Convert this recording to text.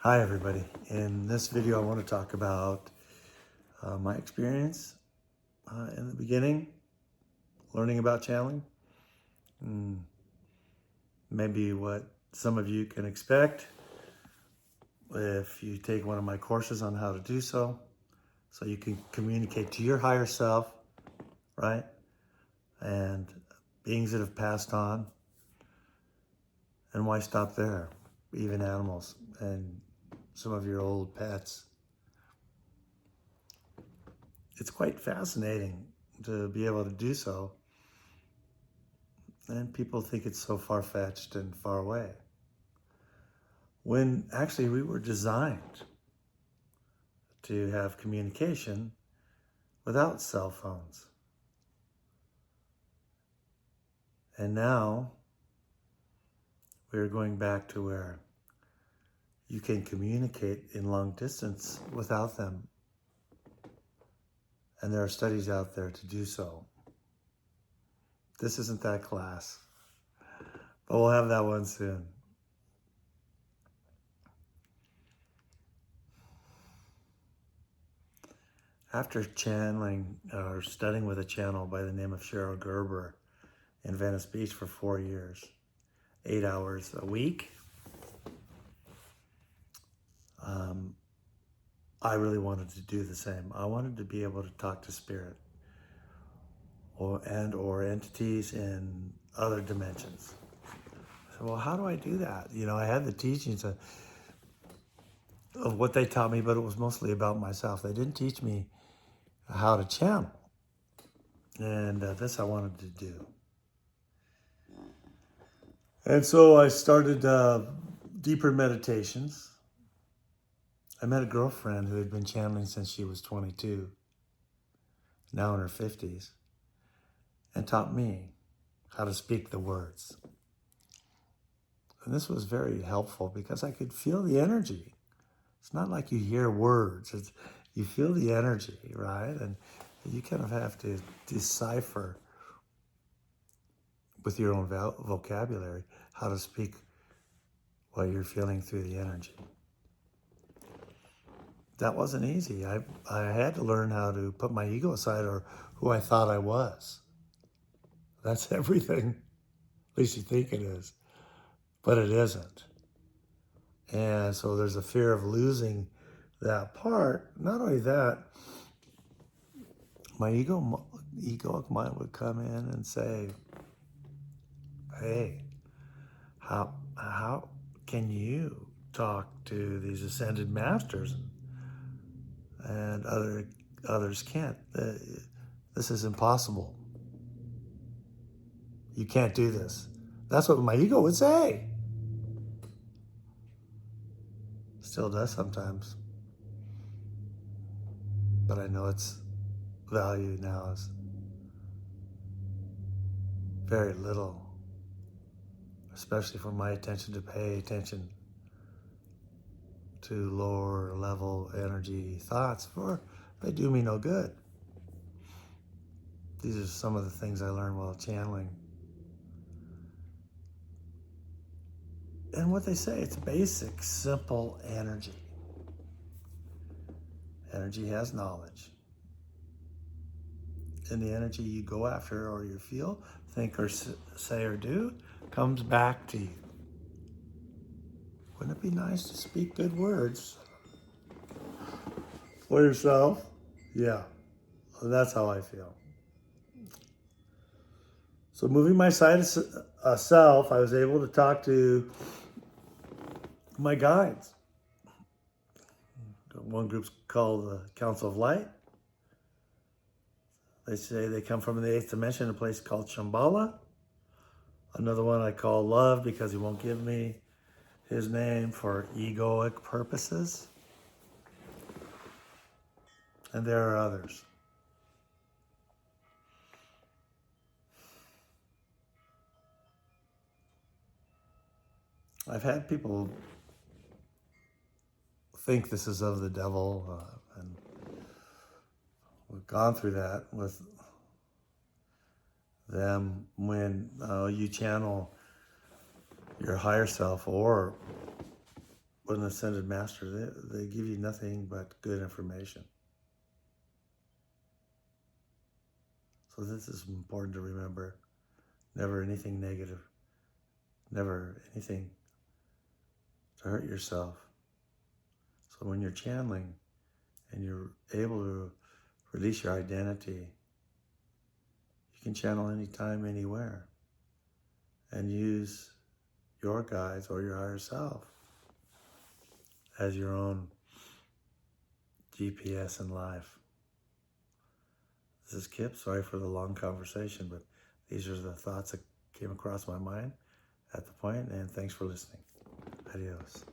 Hi everybody. In this video I want to talk about my experience in the beginning, learning about channeling, and maybe what some of you can expect if you take one of my courses on how to do so you can communicate to your higher self, right? And beings that have passed on. And why stop there? Even animals and some of your old pets. It's quite fascinating to be able to do so. And people think it's so far-fetched and far away, when actually we were designed to have communication without cell phones. And now we're going back to where you can communicate in long distance without them. And there are studies out there to do so. This isn't that class, but we'll have that one soon. After channeling or studying with a channel by the name of Cheryl Gerber in Venice Beach for 4 years, 8 hours a week, I really wanted to do the same. I wanted to be able to talk to spirit or entities in other dimensions. So, well, how do I do that? I had the teachings of what they taught me, but it was mostly about myself. They didn't teach me how to channel. And this I wanted to do. And so I started deeper meditations. I met a girlfriend who had been channeling since she was 22, now in her 50s, and taught me how to speak the words. And this was very helpful because I could feel the energy. It's not like you hear words, you feel the energy, right? And you kind of have to decipher with your own vocabulary how to speak what you're feeling through the energy. That wasn't easy. I had to learn how to put my ego aside, or who I thought I was. That's everything. At least you think it is, but it isn't. And so there's a fear of losing that part. Not only that, my egoic mind would come in and say, hey, how can you talk to these ascended masters and others can't? This is impossible. You can't do this. That's what my ego would say. Still does sometimes. But I know its value now is very little, especially for my attention to pay attention to lower level energy thoughts, for they do me no good. These are some of the things I learned while channeling. And what they say, it's basic, simple energy. Energy has knowledge. And the energy you go after, or you feel, think, or say, or do, comes back to you. Wouldn't it be nice to speak good words for yourself? Yeah, that's how I feel. So moving my side of self, I was able to talk to my guides. One group's called the Council of Light. They say they come from the 8th dimension, a place called Shambhala. Another one I call Love, because he won't give me his name for egoic purposes. And there are others. I've had people think this is of the devil, and we've gone through that with them. When you channel your higher self or with an ascended master, they give you nothing but good information. So this is important to remember. Never anything negative. Never anything to hurt yourself. So when you're channeling and you're able to release your identity, you can channel anytime, anywhere, and use your guides or your higher self as your own GPS in life. This is Kip. Sorry for the long conversation, but these are the thoughts that came across my mind at the point, and thanks for listening. Adios.